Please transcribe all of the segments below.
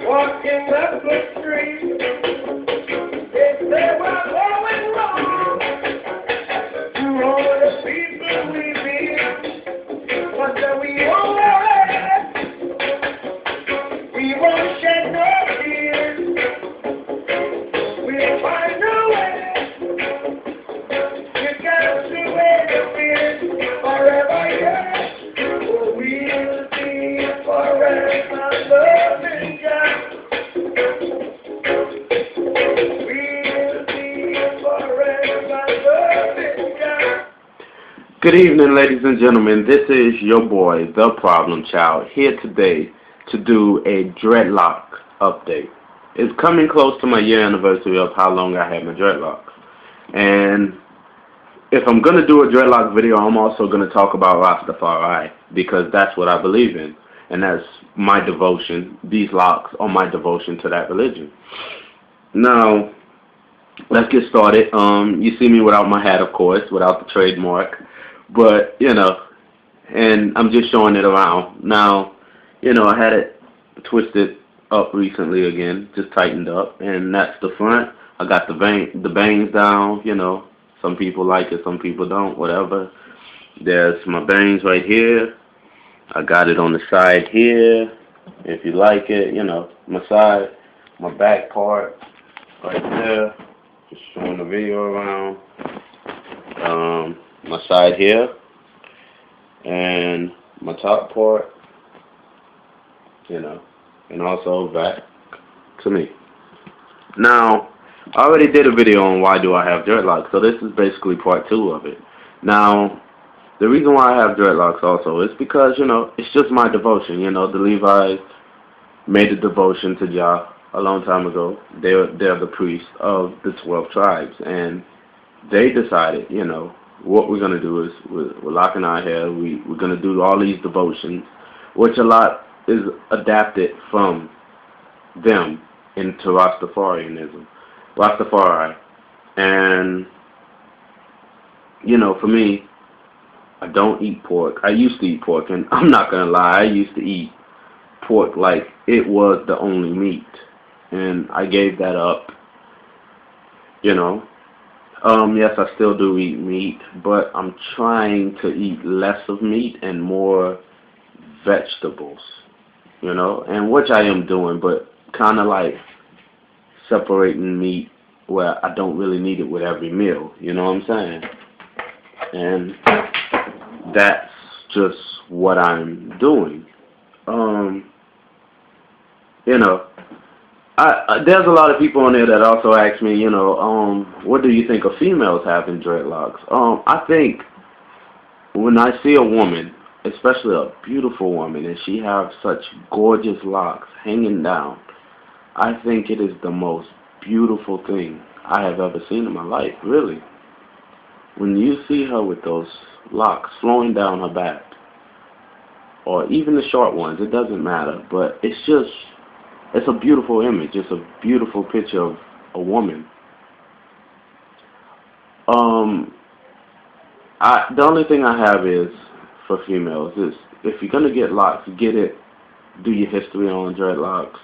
Walking up the street, they say we're going wrong. To all the people we meet, but that we alright. We won't shed no tears. We'll find a way. You got to interfere forever, yeah. We'll be forever loving God. Good evening, ladies and gentlemen. This is your boy, The Problem Child, here today to do a dreadlock update. It's coming close to my year anniversary of how long I had my dreadlocks. And if I'm going to do a dreadlock video, I'm also going to talk about Rastafari, because that's what I believe in. And that's my devotion. These locks are my devotion to that religion. Now, let's get started. You see me without my hat, of course, without the trademark. But, you know, and I'm just showing it around. Now, you know, I had it twisted up recently again, just tightened up. And that's the front. I got the bangs down, you know. Some people like it, some people don't, whatever. There's my bangs right here. I got it on the side here. If you like it, you know, my side, my back part right there. Just showing the video around. My side here, and my top part, you know, and also back to me. Now, I already did a video on why do I have dreadlocks, so this is basically part 2 of it. Now, the reason why I have dreadlocks also is because, you know, it's just my devotion. You know, the Levi's made a devotion to Jah a long time ago. They're the priests of the 12 tribes, and they decided, you know, what we're going to do is we're locking our hair. We're going to do all these devotions, which a lot is adapted from them into Rastafari. And, you know, for me, I don't eat pork. I used to eat pork, and I'm not going to lie, I used to eat pork like it was the only meat. And I gave that up, you know. Yes, I still do eat meat, but I'm trying to eat less of meat and more vegetables, you know, and which I am doing, but kind of like separating meat where I don't really need it with every meal, you know what I'm saying? And that's just what I'm doing. You know, there's a lot of people on there that also ask me, you know, what do you think of females having dreadlocks? I think when I see a woman, especially a beautiful woman, and she has such gorgeous locks hanging down, I think it is the most beautiful thing I have ever seen in my life, really. When you see her with those locks flowing down her back, or even the short ones, it doesn't matter, but it's a beautiful image. It's a beautiful picture of a woman. The only thing I have is, for females, is if you're going to get locks, get it, do your history on dreadlocks.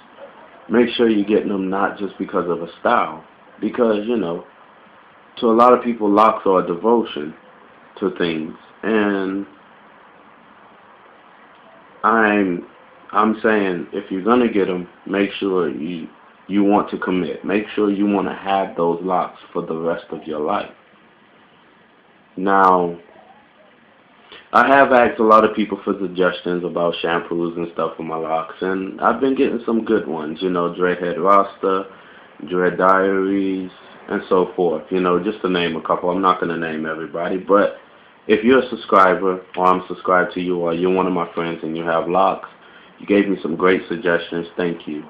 Make sure you're getting them not just because of a style. Because, you know, to a lot of people, locks are a devotion to things. And I'm saying, if you're going to get them, make sure you want to commit. Make sure you want to have those locks for the rest of your life. Now, I have asked a lot of people for suggestions about shampoos and stuff for my locks, and I've been getting some good ones, you know, Dreadhead Rasta, Dread Diaries, and so forth, you know, just to name a couple. I'm not going to name everybody, but if you're a subscriber, or I'm subscribed to you, or you're one of my friends and you have locks, you gave me some great suggestions. Thank you.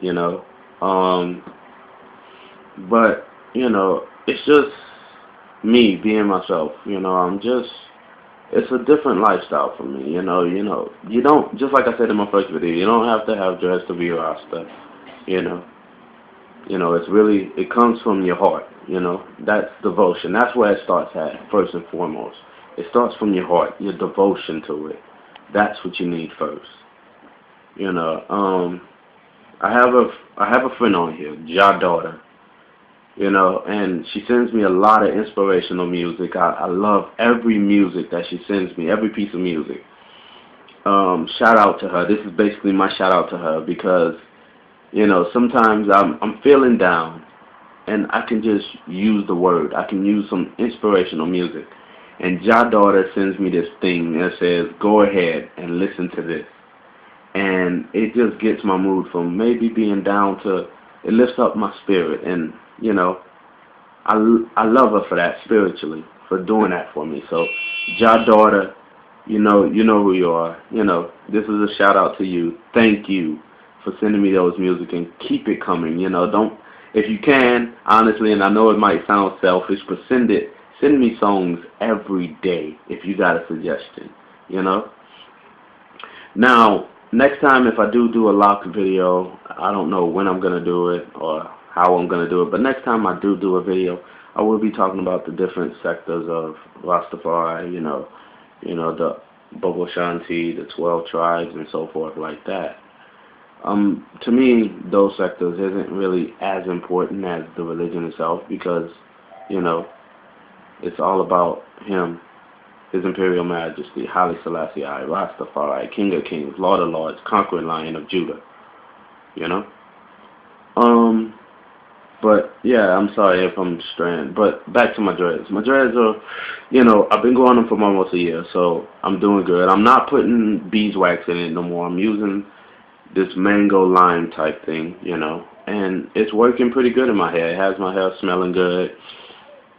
you know. But, it's just me being myself, it's a different lifestyle for me, you don't, just like I said in my first video, you don't have to have dreads to be a Rasta, you know. It's really, it comes from your heart, that's devotion. That's where it starts at, first and foremost. It starts from your heart, your devotion to it. That's what you need first, you know. I have a friend on here, daughter, and she sends me a lot of inspirational music. I love every music that she sends me, every piece of music. Shout out to her. This is basically my shout out to her because, sometimes I'm feeling down and I can just use the word. I can use some inspirational music. And daughter sends me this thing that says, go ahead and listen to this. And it just gets my mood from maybe being down to, it lifts up my spirit. And, I love her for that spiritually, for doing that for me. So, daughter, you know who you are. This is a shout out to you. Thank you for sending me those music and keep it coming. Don't, if you can, honestly, and I know it might sound selfish, but send me songs every day if you got a suggestion. Now, next time if I do a lock video, I don't know when I'm gonna do it or how I'm gonna do it, but next time I do a video, I will be talking about the different sectors of Rastafari, the Bobo Shanti, the 12 tribes, and so forth like that. To me, those sectors isn't really as important as the religion itself because, it's all about him, His Imperial Majesty, Haile Selassie I, Rastafari, King of Kings, Lord of Lords, Conquering Lion of Judah, But, yeah, I'm sorry if I'm straying. But back to my dreads. My dreads are, I've been growing them for almost a year, so I'm doing good. I'm not putting beeswax in it no more. I'm using this mango lime type thing, and it's working pretty good in my hair. It has my hair smelling good.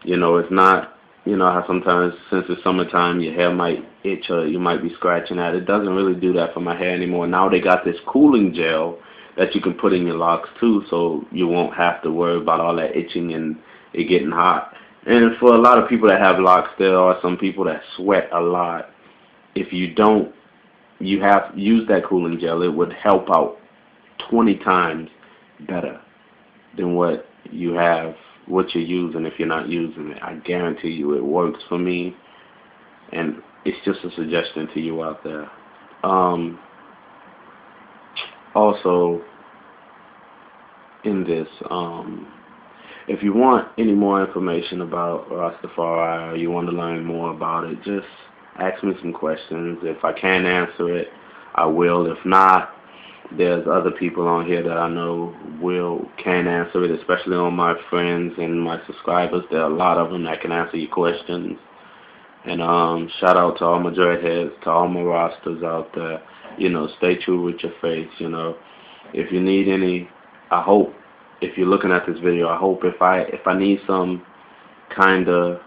It's not, how sometimes since it's summertime your hair might itch or you might be scratching at it. It doesn't really do that for my hair anymore. Now they got this cooling gel that you can put in your locks too, so you won't have to worry about all that itching and it getting hot. And for a lot of people that have locks, there are some people that sweat a lot. If you don't, you have use that cooling gel. It would help out 20 times better than what you're using if you're not using it. I guarantee you it works for me, and it's just a suggestion to you out there. Also, in this, if you want any more information about Rastafari or you want to learn more about it, just ask me some questions. If I can answer it, I will. If not, there's other people on here that I know can answer it, especially on my friends and my subscribers. There are a lot of them that can answer your questions. And shout out to all my dreadheads, to all my Rastas out there. Stay true with your faith. If you need any, I hope, if you're looking at this video, I hope if I need some kind of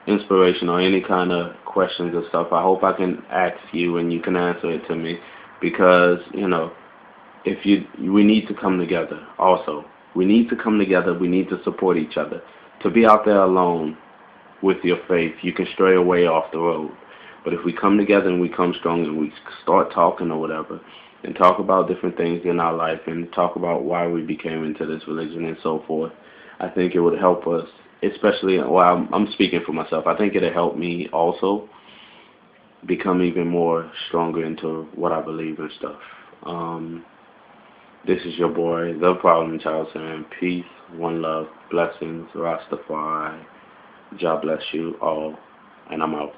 inspiration or any kind of questions or stuff, I hope I can ask you and you can answer it to me, because we need to come together. Also, we need to come together. We need to support each other. To be out there alone with your faith, you can stray away off the road. But if we come together and we come strong and we start talking or whatever, and talk about different things in our life and talk about why we became into this religion and so forth, I think it would help us, especially, well, I'm speaking for myself, I think it'll help me also become even more stronger into what I believe and stuff. This is your boy, The Problem Child, saying peace, one love, blessings, Rastafari. God bless you all, and I'm out.